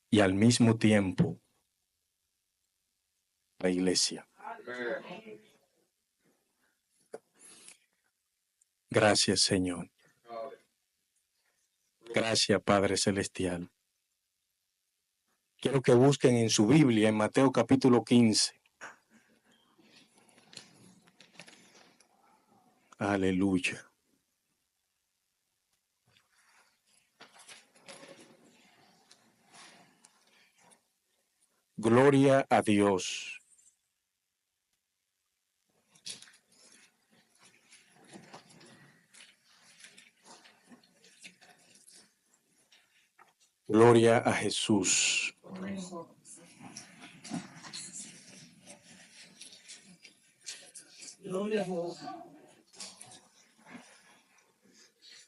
Y al mismo tiempo la iglesia. Gracias, Señor. Gracias, Padre Celestial. Quiero que busquen en su Biblia, en Mateo capítulo 15. Aleluya. Gloria a Dios. Gloria a Jesús.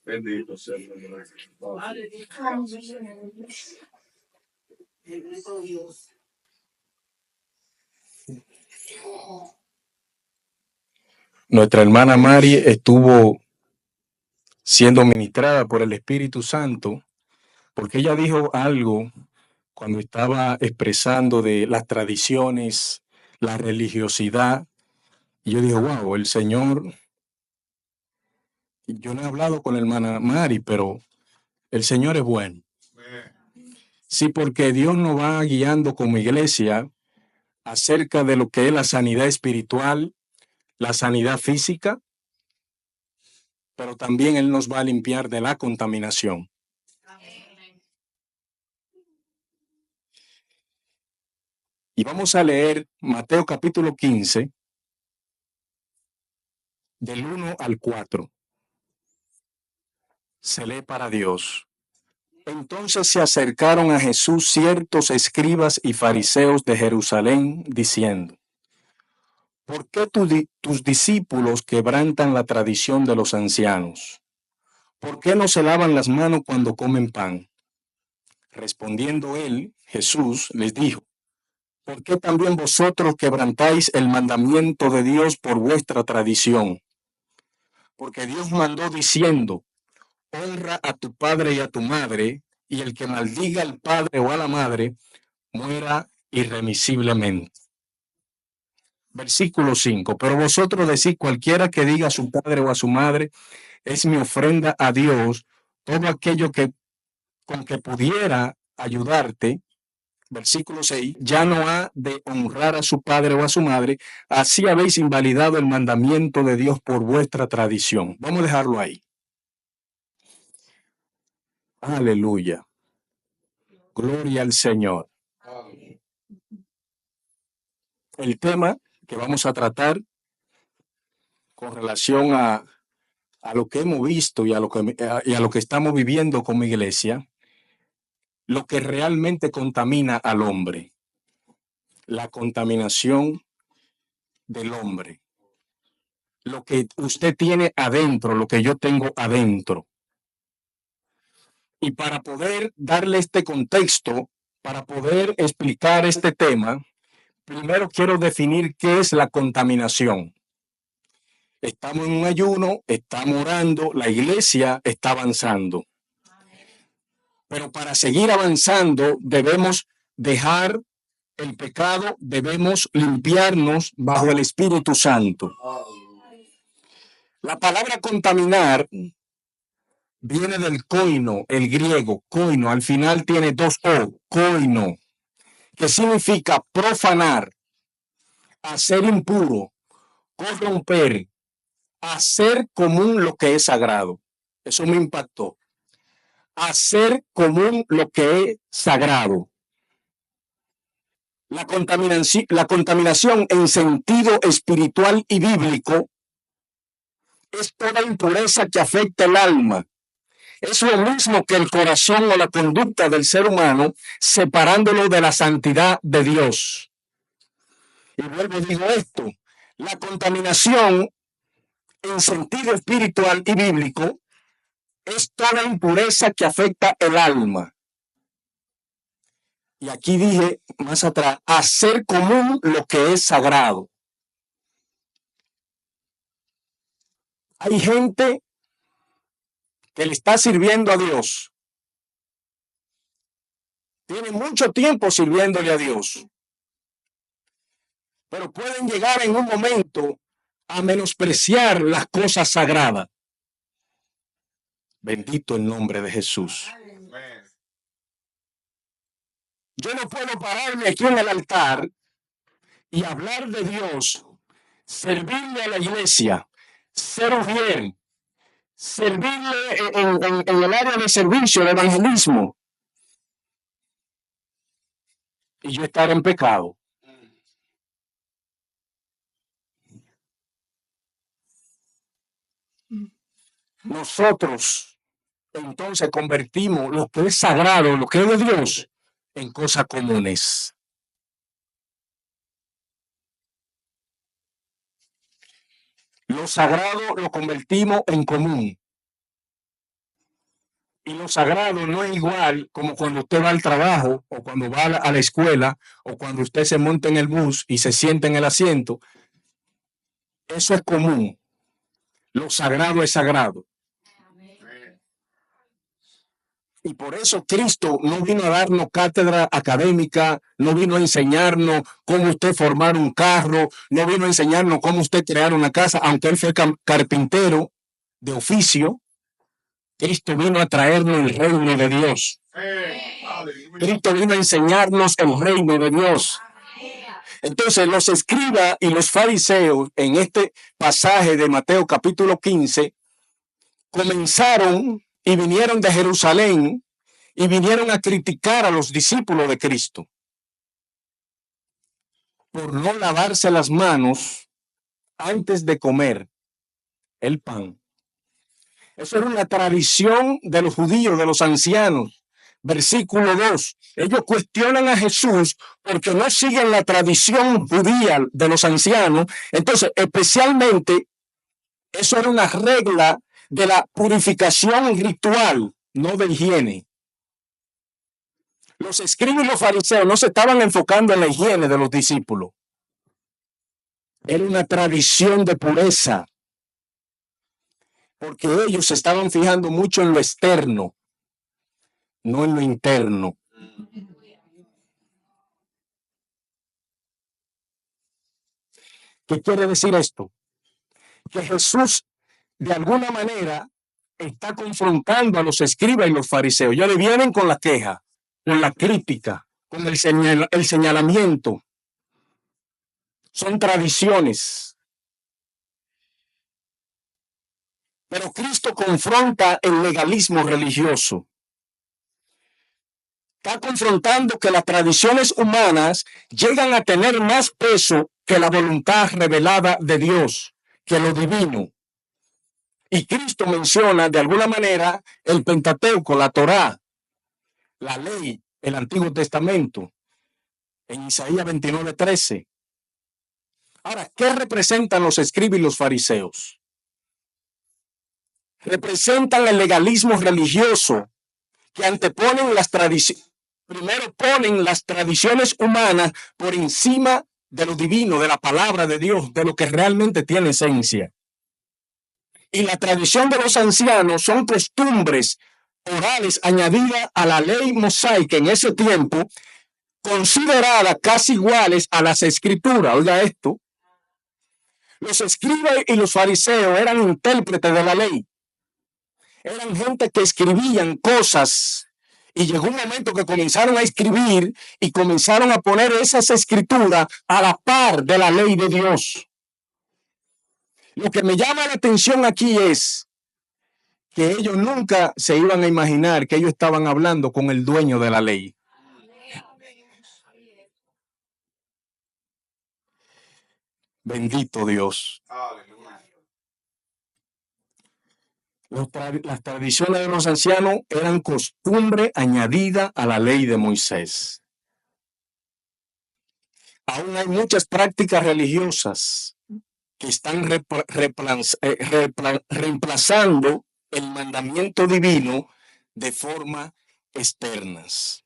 Bendito sea el nombre de Dios. Nuestra hermana Mari estuvo siendo ministrada por el Espíritu Santo porque ella dijo algo cuando estaba expresando de las tradiciones, la religiosidad. Y yo dije, wow, el Señor, yo no he hablado con la hermana Mari, pero el Señor es bueno. Sí, porque Dios nos va guiando como iglesia acerca de lo que es la sanidad espiritual, la sanidad física, pero también Él nos va a limpiar de la contaminación. Y vamos a leer Mateo capítulo 15, del 1 al 4. Se lee para Dios. Entonces se acercaron a Jesús ciertos escribas y fariseos de Jerusalén, diciendo: ¿por qué tus discípulos quebrantan la tradición de los ancianos? ¿Por qué no se lavan las manos cuando comen pan? Respondiendo él, Jesús, les dijo: ¿por qué también vosotros quebrantáis el mandamiento de Dios por vuestra tradición? Porque Dios mandó diciendo: honra a tu padre y a tu madre, y el que maldiga al padre o a la madre, muera irremisiblemente. Versículo 5. Pero vosotros decís: cualquiera que diga a su padre o a su madre, es mi ofrenda a Dios, todo aquello que con que pudiera ayudarte. Versículo 6, ya no ha de honrar a su padre o a su madre, así habéis invalidado el mandamiento de Dios por vuestra tradición. Vamos a dejarlo ahí. Aleluya. Gloria al Señor. El tema que vamos a tratar con relación a lo que hemos visto y a lo que estamos viviendo como iglesia, lo que realmente contamina al hombre, la contaminación del hombre, lo que usted tiene adentro, lo que yo tengo adentro. Y para poder darle este contexto, para poder explicar este tema, primero quiero definir qué es la contaminación. Estamos en un ayuno, estamos orando, la iglesia está avanzando. Pero para seguir avanzando debemos dejar el pecado, debemos limpiarnos bajo el Espíritu Santo. La palabra contaminar viene del koino, el griego, koino, al final tiene dos O, koino, que significa profanar, hacer impuro, corromper, hacer común lo que es sagrado. Eso me impactó. Hacer común lo que es sagrado. La contaminación en sentido espiritual y bíblico es toda impureza que afecta el alma. Es lo mismo que el corazón o la conducta del ser humano, separándolo de la santidad de Dios. Y vuelvo y digo esto, la contaminación en sentido espiritual y bíblico es toda impureza que afecta el alma. Y aquí dije más atrás, hacer común lo que es sagrado. Hay gente que le está sirviendo a Dios. Tiene mucho tiempo sirviéndole a Dios. Pero pueden llegar en un momento a menospreciar las cosas sagradas. Bendito el nombre de Jesús. Yo no puedo pararme aquí en el altar y hablar de Dios, servirle a la iglesia, ser fiel, servirle en el área de servicio, de evangelismo, y yo estar en pecado. Nosotros entonces convertimos lo que es sagrado, lo que es de Dios, en cosas comunes. Lo sagrado lo convertimos en común. Y lo sagrado no es igual como cuando usted va al trabajo o cuando va a la escuela o cuando usted se monta en el bus y se sienta en el asiento. Eso es común. Lo sagrado es sagrado. Y por eso Cristo no vino a darnos cátedra académica, no vino a enseñarnos cómo usted formar un carro, no vino a enseñarnos cómo usted crear una casa, aunque él fue carpintero de oficio. Cristo vino a traernos el reino de Dios. Cristo vino a enseñarnos el reino de Dios. Entonces los escribas y los fariseos en este pasaje de Mateo capítulo 15 comenzaron y vinieron de Jerusalén y vinieron a criticar a los discípulos de Cristo por no lavarse las manos antes de comer el pan. Eso era una tradición de los judíos, de los ancianos. Versículo 2. Ellos cuestionan a Jesús porque no siguen la tradición judía de los ancianos. Entonces, especialmente, eso era una regla de la purificación ritual, no de higiene. Los escribas y los fariseos no se estaban enfocando en la higiene de los discípulos. Era una tradición de pureza, porque ellos se estaban fijando mucho en lo externo, no en lo interno. ¿Qué quiere decir esto? Que Jesús, de alguna manera, está confrontando a los escribas y los fariseos. Ya le vienen con la queja, con la crítica, con el señalamiento. Son tradiciones. Pero Cristo confronta el legalismo religioso. Está confrontando que las tradiciones humanas llegan a tener más peso que la voluntad revelada de Dios, que lo divino. Y Cristo menciona de alguna manera el Pentateuco, la Torá, la ley, el Antiguo Testamento, en Isaías 29:13. Ahora, ¿qué representan los escribas y los fariseos? Representan el legalismo religioso que anteponen las tradiciones. Primero ponen las tradiciones humanas por encima de lo divino, de la palabra de Dios, de lo que realmente tiene esencia. Y la tradición de los ancianos son costumbres orales añadidas a la ley mosaica en ese tiempo, consideradas casi iguales a las escrituras. Oiga esto. Los escribas y los fariseos eran intérpretes de la ley. Eran gente que escribían cosas. Y llegó un momento que comenzaron a escribir y comenzaron a poner esas escrituras a la par de la ley de Dios. Lo que me llama la atención aquí es que ellos nunca se iban a imaginar que ellos estaban hablando con el dueño de la ley. Bendito Dios. Las tradiciones de los ancianos eran costumbre añadida a la ley de Moisés. Aún hay muchas prácticas religiosas que están reemplazando el mandamiento divino de forma externas.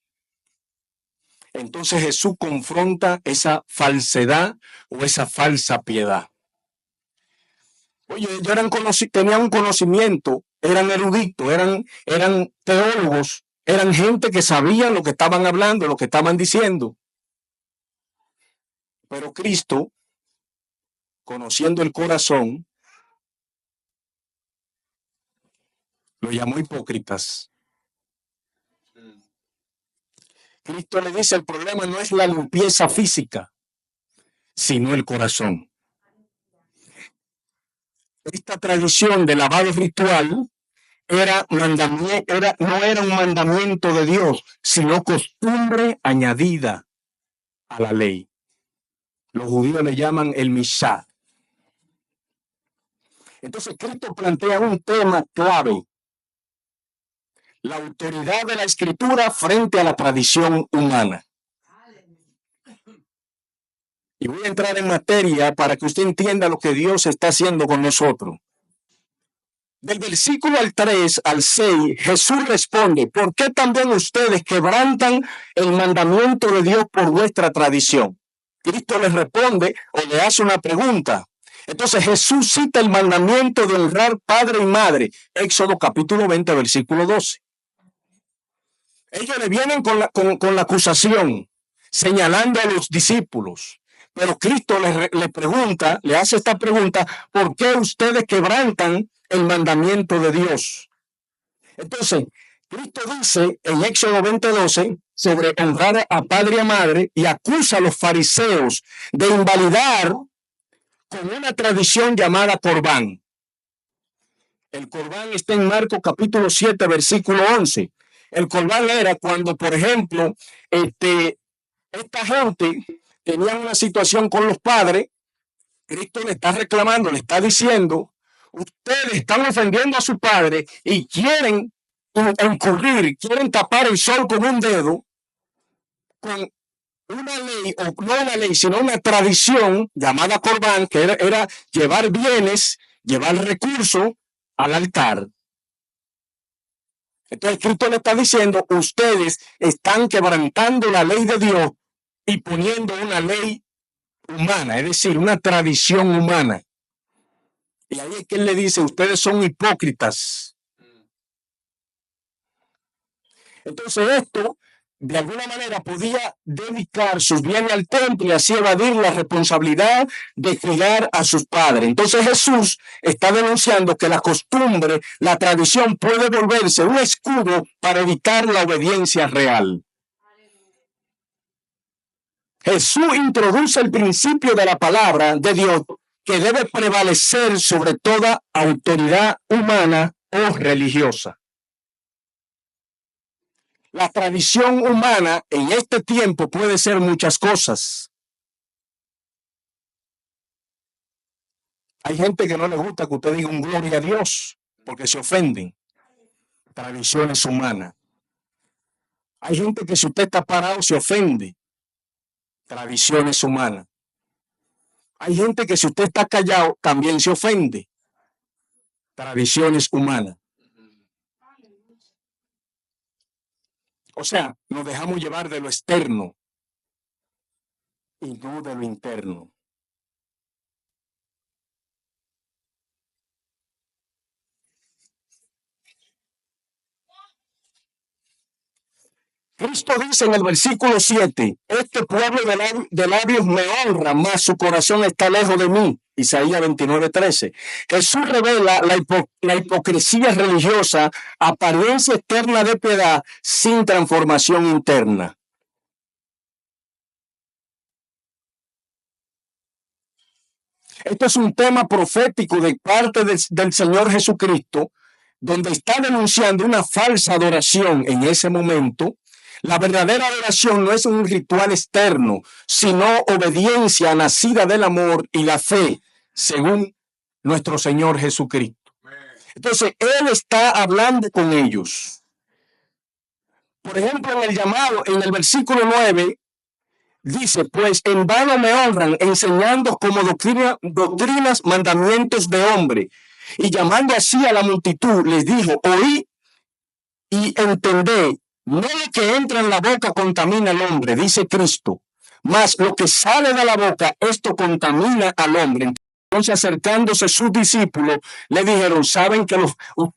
Entonces Jesús confronta esa falsedad o esa falsa piedad. Oye, ellos tenían un conocimiento, eran eruditos, eran teólogos, eran gente que sabían lo que estaban hablando, lo que estaban diciendo. Pero Cristo, conociendo el corazón, lo llamó hipócritas. Cristo le dice, el problema no es la limpieza física, sino el corazón. Esta tradición de lavado ritual no era un mandamiento de Dios, sino costumbre añadida a la ley. Los judíos le llaman el Mishá. Entonces Cristo plantea un tema clave: la autoridad de la Escritura frente a la tradición humana. Y voy a entrar en materia para que usted entienda lo que Dios está haciendo con nosotros. Del versículo 3 al 6, Jesús responde, ¿por qué también ustedes quebrantan el mandamiento de Dios por vuestra tradición? Cristo les responde o le hace una pregunta. Entonces Jesús cita el mandamiento de honrar padre y madre, Éxodo capítulo 20, versículo 12. Ellos le vienen con la acusación, señalando a los discípulos. Pero Cristo le pregunta, le hace esta pregunta, ¿por qué ustedes quebrantan el mandamiento de Dios? Entonces, Cristo dice en Éxodo 20:12 sobre honrar a padre y a madre y acusa a los fariseos de invalidar con una tradición llamada Corbán. El Corbán está en Marcos capítulo 7, versículo 11. El Corbán era cuando, por ejemplo, esta gente tenía una situación con los padres. Cristo le está reclamando, le está diciendo, ustedes están ofendiendo a su padre y quieren quieren tapar el sol con un dedo, con una ley, o no una ley, sino una tradición llamada Corbán, que era llevar bienes, llevar recursos al altar. Entonces Cristo le está diciendo, ustedes están quebrantando la ley de Dios y poniendo una ley humana, es decir, una tradición humana. Y ahí es que él le dice, ustedes son hipócritas. Entonces esto, de alguna manera, podía dedicar sus bienes al templo y así evadir la responsabilidad de cuidar a sus padres. Entonces Jesús está denunciando que la costumbre, la tradición puede volverse un escudo para evitar la obediencia real. Jesús introduce el principio de la palabra de Dios que debe prevalecer sobre toda autoridad humana o religiosa. La tradición humana en este tiempo puede ser muchas cosas. Hay gente que no le gusta que usted diga un gloria a Dios porque se ofenden. Tradiciones humanas. Hay gente que si usted está parado se ofende. Tradiciones humanas. Hay gente que si usted está callado también se ofende. Tradiciones humanas. O sea, nos dejamos llevar de lo externo y no de lo interno. Cristo dice en el versículo 7, este pueblo de labios me honra, mas su corazón está lejos de mí. Isaías 29:13. Jesús revela la hipocresía religiosa, apariencia externa de piedad sin transformación interna. Esto es un tema profético de parte del Señor Jesucristo, donde está denunciando una falsa adoración en ese momento. La verdadera adoración no es un ritual externo, sino obediencia nacida del amor y la fe, según nuestro Señor Jesucristo. Entonces, Él está hablando con ellos. Por ejemplo, en el versículo 9, dice, pues en vano me honran, enseñando como doctrinas mandamientos de hombre. Y llamando así a la multitud, les dijo, oí y entended. No lo que entra en la boca contamina al hombre, dice Cristo, mas lo que sale de la boca, esto contamina al hombre. Entonces, acercándose sus discípulos, le dijeron,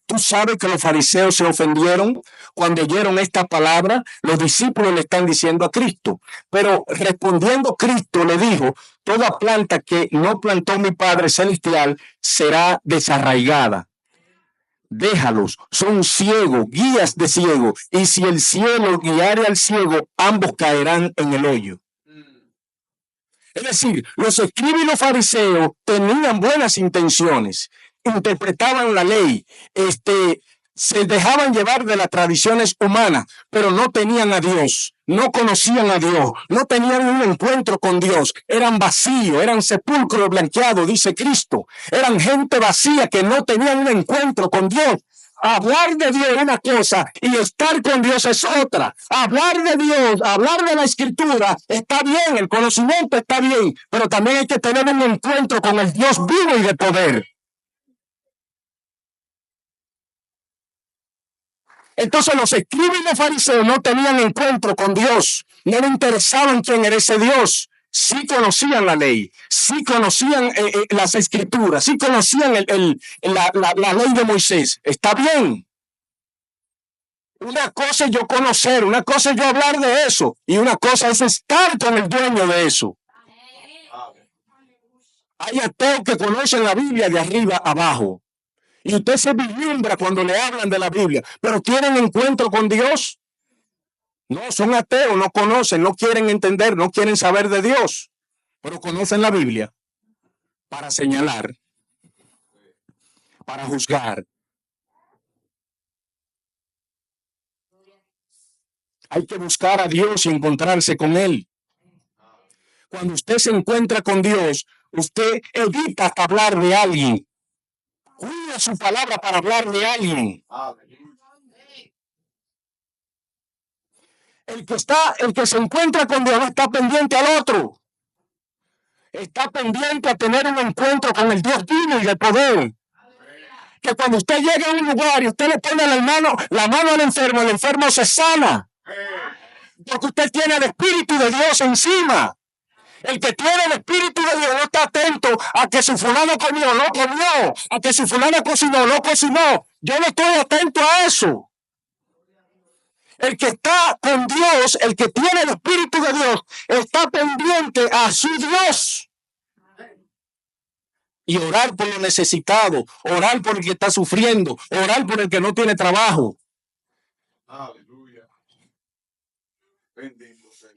tú sabes que los fariseos se ofendieron cuando oyeron esta palabra. Los discípulos le están diciendo a Cristo, pero respondiendo Cristo le dijo, toda planta que no plantó mi Padre Celestial será desarraigada. Déjalos, son ciegos, guías de ciegos, y si el cielo guiare al ciego, ambos caerán en el hoyo. Es decir, los escribas y los fariseos tenían buenas intenciones, interpretaban la ley, se dejaban llevar de las tradiciones humanas, pero no tenían a Dios, no conocían a Dios, no tenían un encuentro con Dios, eran vacíos, eran sepulcros blanqueados, dice Cristo, eran gente vacía que no tenían un encuentro con Dios. Hablar de Dios es una cosa y estar con Dios es otra. Hablar de Dios, hablar de la Escritura está bien, el conocimiento está bien, pero también hay que tener un encuentro con el Dios vivo y de poder. Entonces los escribas y los fariseos no tenían encuentro con Dios, no le interesaban quién era ese Dios. Sí conocían la ley, sí conocían las escrituras, sí conocían la ley de Moisés. Está bien. Una cosa es yo conocer, una cosa es yo hablar de eso, y una cosa es estar con el dueño de eso. Hay ateos que conocen la Biblia de arriba abajo. Y usted se vislumbra cuando le hablan de la Biblia, pero ¿tienen encuentro con Dios? No, son ateos, no conocen, no quieren entender, no quieren saber de Dios, pero conocen la Biblia para señalar, para juzgar. Hay que buscar a Dios y encontrarse con Él. Cuando usted se encuentra con Dios, usted evita hablar de alguien. Cuida su palabra para hablar de alguien. El que se encuentra con Dios no está pendiente al otro. Está pendiente a tener un encuentro con el Dios vivo y de poder. Que cuando usted llega a un lugar y usted le pone la mano al enfermo, el enfermo se sana. Porque usted tiene el Espíritu de Dios encima. El que tiene el Espíritu de Dios no está atento a que su fulano comió, no comió, a que su fulano cocinó, no cocinó. Yo no estoy atento a eso. El que está con Dios, el que tiene el Espíritu de Dios, está pendiente a su Dios. Y orar por los necesitados, orar por el que está sufriendo, orar por el que no tiene trabajo. Aleluya. Bendito sea.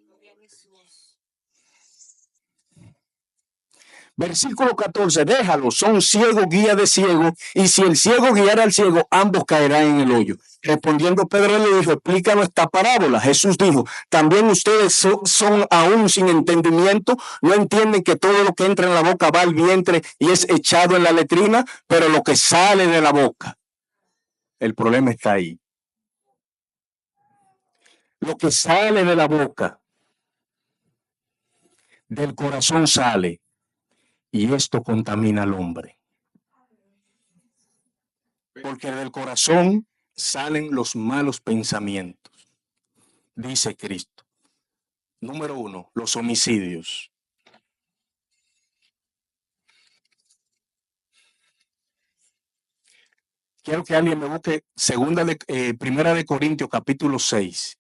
Versículo 14, déjalo, son ciegos, guía de ciego, y si el ciego guiara al ciego, ambos caerán en el hoyo. Respondiendo Pedro le dijo, explícanos esta parábola. Jesús dijo, también ustedes son aún sin entendimiento, no entienden que todo lo que entra en la boca va al vientre y es echado en la letrina, pero lo que sale de la boca, el problema está ahí. Lo que sale de la boca, del corazón sale. Y esto contamina al hombre. Porque del corazón salen los malos pensamientos, dice Cristo. Número 1, los homicidios. Quiero que alguien me busque Primera de Corintios capítulo 6.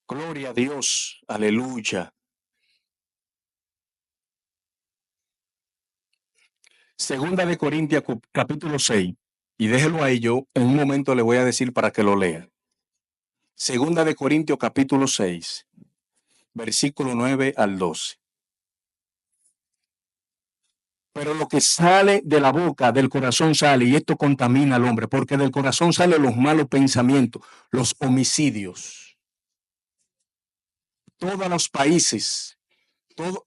Gloria a Dios, aleluya. Segunda de Corintios capítulo 6, y déjelo ahí, yo en un momento le voy a decir para que lo lea. Segunda de Corintios capítulo 6, versículo 9 al 12. Pero lo que sale de la boca, del corazón sale, y esto contamina al hombre, porque del corazón salen los malos pensamientos, los homicidios. Todos los países, todos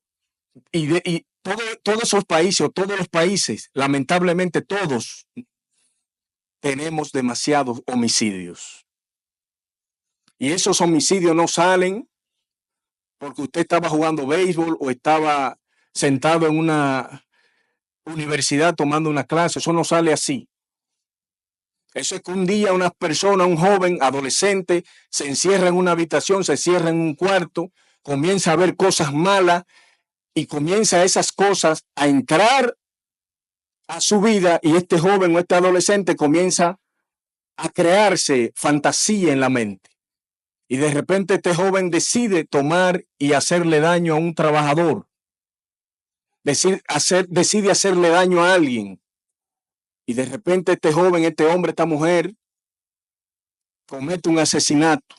esos países, o todos los países, lamentablemente todos tenemos demasiados homicidios. Y esos homicidios no salen porque usted estaba jugando béisbol o estaba sentado en una universidad tomando una clase. Eso no sale así. Eso es que un día una persona, un joven, adolescente, se encierra en una habitación, se cierra en un cuarto, comienza a ver cosas malas y comienza esas cosas a entrar a su vida, y este joven o este adolescente comienza a crearse fantasía en la mente. Y de repente este joven decide tomar y hacerle daño a un trabajador. Decide hacerle daño a alguien. Y de repente este joven, este hombre, esta mujer comete un asesinato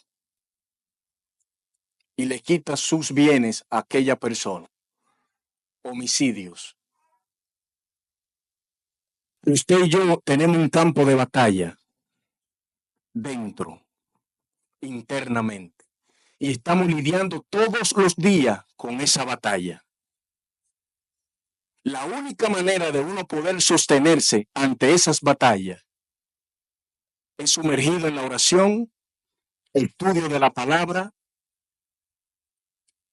y le quita sus bienes a aquella persona. Homicidios. Usted y yo tenemos un campo de batalla dentro, internamente, y estamos lidiando todos los días con esa batalla. La única manera de uno poder sostenerse ante esas batallas es sumergido en la oración, estudio de la palabra,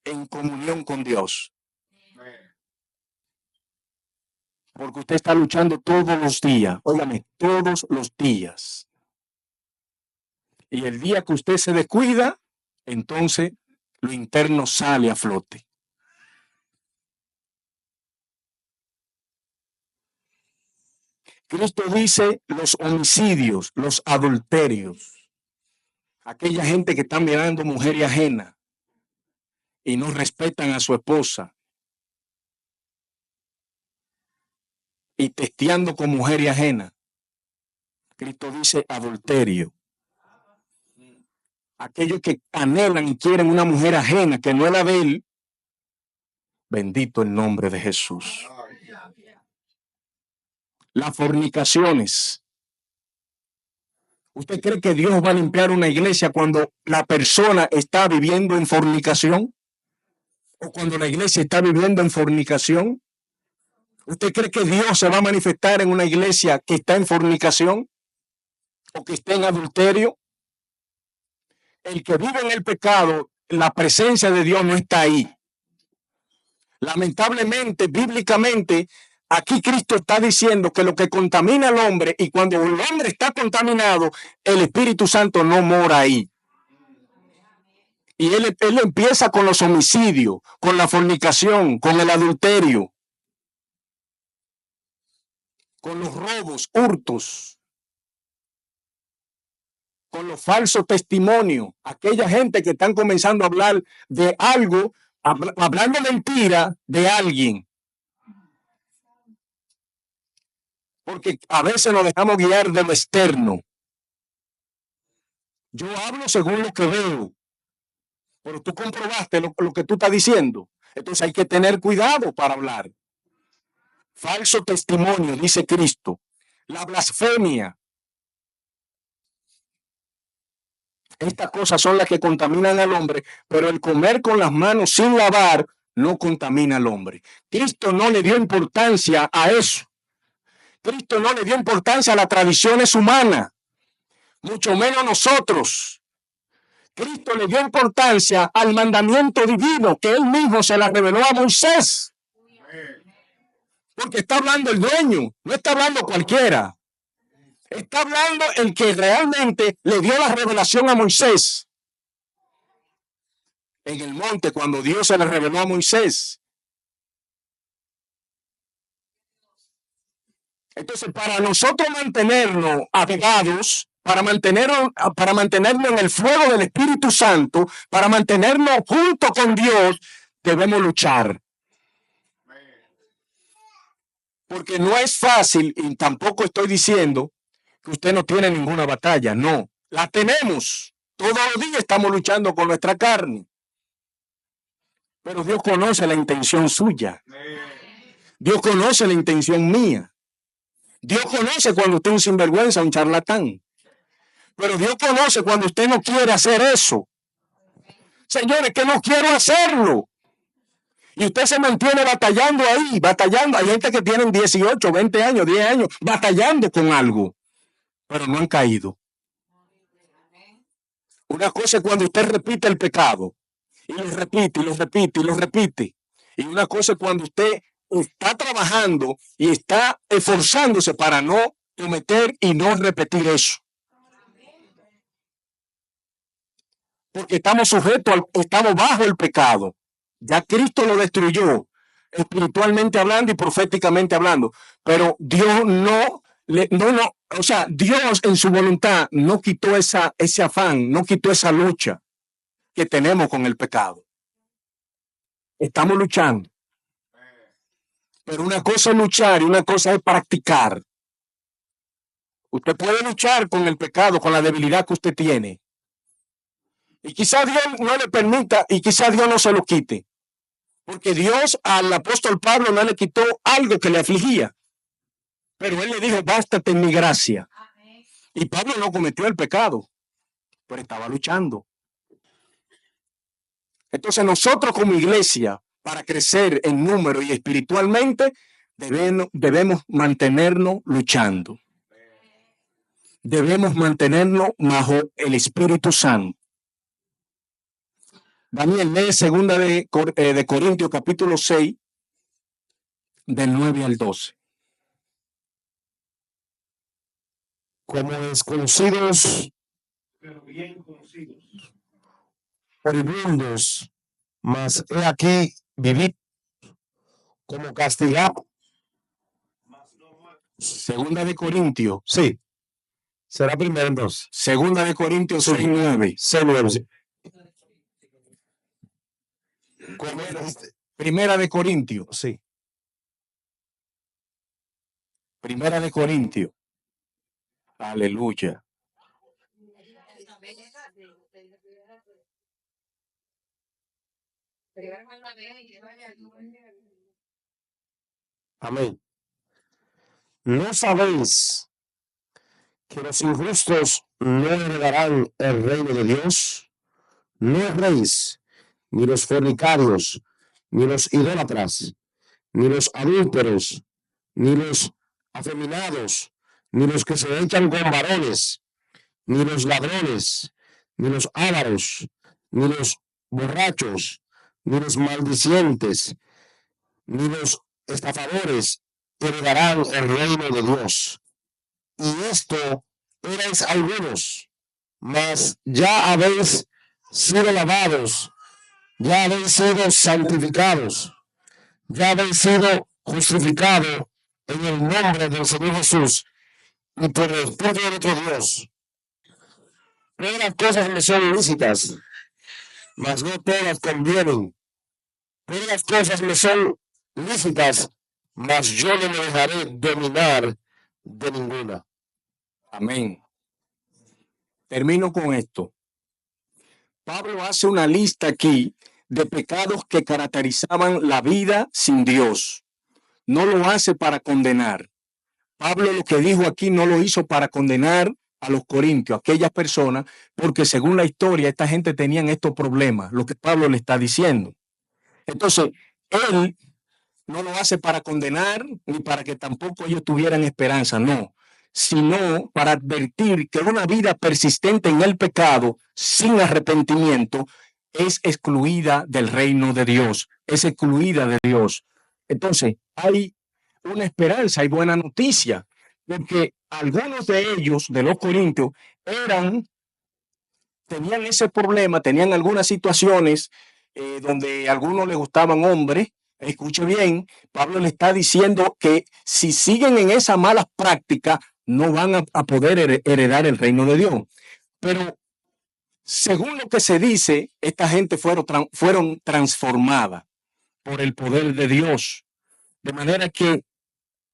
en comunión con Dios. Porque usted está luchando todos los días, óigame, todos los días. Y el día que usted se descuida, entonces lo interno sale a flote. Cristo dice los homicidios, los adulterios, aquella gente que está mirando mujer ajena y no respetan a su esposa y testeando con mujer ajena. Cristo dice adulterio. Aquellos que anhelan y quieren una mujer ajena que no es la de él. Bendito el nombre de Jesús. Las fornicaciones. ¿Usted cree que Dios va a limpiar una iglesia cuando la persona está viviendo en fornicación? ¿O cuando la iglesia está viviendo en fornicación? ¿Usted cree que Dios se va a manifestar en una iglesia que está en fornicación? ¿O que está en adulterio? El que vive en el pecado, la presencia de Dios no está ahí. Lamentablemente, bíblicamente, aquí Cristo está diciendo que lo que contamina al hombre, y cuando el hombre está contaminado, el Espíritu Santo no mora ahí. Y él empieza con los homicidios, con la fornicación, con el adulterio, con los robos, hurtos, con los falsos testimonios. Aquella gente que están comenzando a hablar de algo, hablando mentira de alguien. Porque a veces nos dejamos guiar de lo externo. Yo hablo según lo que veo, pero tú comprobaste lo que tú estás diciendo. Entonces hay que tener cuidado para hablar. Falso testimonio, dice Cristo. La blasfemia. Estas cosas son las que contaminan al hombre, pero el comer con las manos sin lavar no contamina al hombre. Cristo no le dio importancia a eso. Cristo no le dio importancia a las tradiciones humanas, mucho menos nosotros. Cristo le dio importancia al mandamiento divino que él mismo se la reveló a Moisés. Porque está hablando el dueño, no está hablando cualquiera. Está hablando el que realmente le dio la revelación a Moisés. En el monte, cuando Dios se le reveló a Moisés. Entonces, para nosotros mantenernos avivados, para mantenernos en el fuego del Espíritu Santo, para mantenernos junto con Dios, debemos luchar. Porque no es fácil, y tampoco estoy diciendo que usted no tiene ninguna batalla, no, la tenemos. Todos los días estamos luchando con nuestra carne. Pero Dios conoce la intención suya. Dios conoce la intención mía. Dios conoce cuando usted es un sinvergüenza, un charlatán. Pero Dios conoce cuando usted no quiere hacer eso. Señores, que no quiero hacerlo. Y usted se mantiene batallando ahí, batallando. Hay gente que tienen 18, 20 años, 10 años, batallando con algo. Pero no han caído. Una cosa es cuando usted repite el pecado. Y lo repite, y lo repite, y lo repite. Y una cosa es cuando usted está trabajando y está esforzándose para no cometer y no repetir eso. Porque estamos estamos bajo el pecado. Ya Cristo lo destruyó, espiritualmente hablando y proféticamente hablando. Pero Dios o sea, Dios en su voluntad no quitó ese afán, no quitó esa lucha que tenemos con el pecado. Estamos luchando. Pero una cosa es luchar y una cosa es practicar. Usted puede luchar con el pecado, con la debilidad que usted tiene. Y quizás Dios no le permita y quizás Dios no se lo quite. Porque Dios al apóstol Pablo no le quitó algo que le afligía. Pero él le dijo, bástate en mi gracia. Y Pablo no cometió el pecado, pero estaba luchando. Entonces nosotros como iglesia, para crecer en número y espiritualmente, debemos mantenernos luchando. Debemos mantenernos bajo el Espíritu Santo. Daniel, lee segunda de Corintios capítulo 6, del 9 al 12. Como desconocidos, pero bien conocidos. moribundos, mas he aquí vivid como castigado. Segunda de Corintios. Sí, será primero entonces. Segunda de Corintios Sí. 6:9. 6:9, sí. Primera de Corintios. Sí. Primera de Corintios. Aleluya. Amén. ¿No sabéis que los injustos no heredarán el reino de Dios? No erréis, ni los fornicarios, ni los idólatras, ni los adúlteros, ni los afeminados, ni los que se echan con varones, ni los ladrones, ni los ávaros, ni los borrachos, ni los maldicientes, ni los estafadores heredarán el reino de Dios. Y esto erais algunos, mas ya habéis sido lavados, ya habéis sido santificados, ya habéis sido justificados en el nombre del Señor Jesús y por el Espíritu de nuestro Dios. Todas las cosas me son lícitas, mas no todas convienen. Todas las cosas me son lícitas, mas yo no me dejaré dominar de ninguna. Amén. Termino con esto. Pablo hace una lista aquí de pecados que caracterizaban la vida sin Dios. No lo hace para condenar. Pablo lo que dijo aquí no lo hizo para condenar a los corintios, a aquellas personas, porque según la historia, esta gente tenían estos problemas, lo que Pablo le está diciendo. Entonces, él no lo hace para condenar ni para que tampoco ellos tuvieran esperanza, no, sino para advertir que una vida persistente en el pecado, sin arrepentimiento, es excluida del reino de Dios, es excluida de Dios. Entonces, hay una esperanza y buena noticia, porque algunos de ellos, de los corintios, tenían ese problema, tenían algunas situaciones donde a algunos les gustaban hombres. Escuche bien, Pablo le está diciendo que si siguen en esa mala práctica, no van a poder heredar el reino de Dios. Pero según lo que se dice, esta gente fueron transformadas por el poder de Dios. De manera que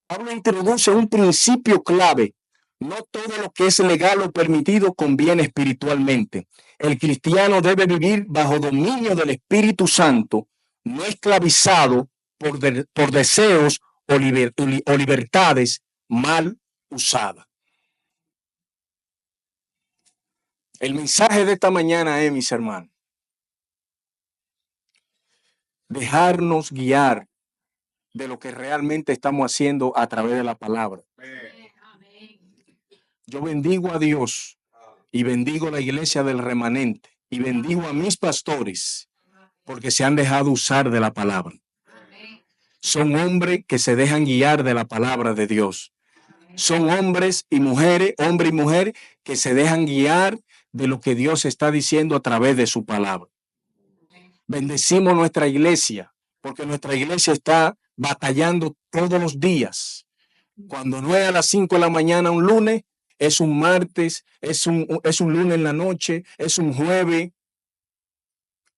Pablo introduce un principio clave. No todo lo que es legal o permitido conviene espiritualmente. El cristiano debe vivir bajo dominio del Espíritu Santo, no esclavizado por deseos o libertades mal usadas. El mensaje de esta mañana es, mis hermanos, dejarnos guiar de lo que realmente estamos haciendo a través de la palabra. Yo bendigo a Dios y bendigo la iglesia del remanente y bendigo a mis pastores porque se han dejado usar de la palabra. Son hombres que se dejan guiar de la palabra de Dios. Son hombres y mujeres, hombre y mujer, que se dejan guiar de lo que Dios está diciendo a través de su palabra. Bendecimos nuestra iglesia, porque nuestra iglesia está batallando todos los días. Cuando no es a las 5 de la mañana un lunes, es un martes, es un lunes en la noche, es un jueves,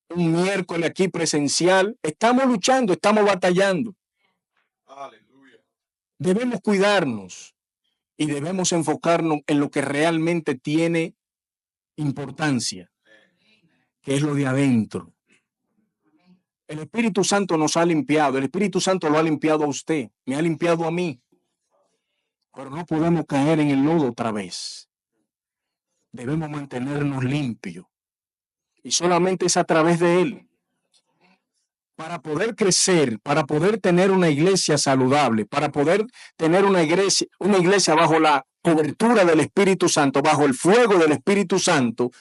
un miércoles aquí presencial. Estamos luchando, estamos batallando. Aleluya. Debemos cuidarnos y debemos enfocarnos en lo que realmente tiene importancia, que es lo de adentro. El Espíritu Santo nos ha limpiado, el Espíritu Santo lo ha limpiado a usted, me ha limpiado a mí, pero no podemos caer en el lodo otra vez. Debemos mantenernos limpios y solamente es a través de Él. Para poder crecer, para poder tener una iglesia saludable, para poder tener una iglesia bajo la cobertura del Espíritu Santo, bajo el fuego del Espíritu Santo,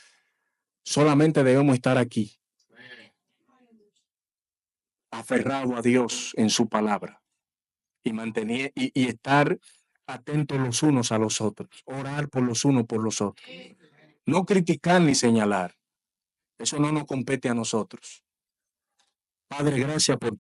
solamente debemos estar aquí, aferrado a Dios en su palabra y mantener y estar atentos los unos a los otros, orar por los unos por los otros, no criticar ni señalar. Eso no nos compete a nosotros. Padre, gracias por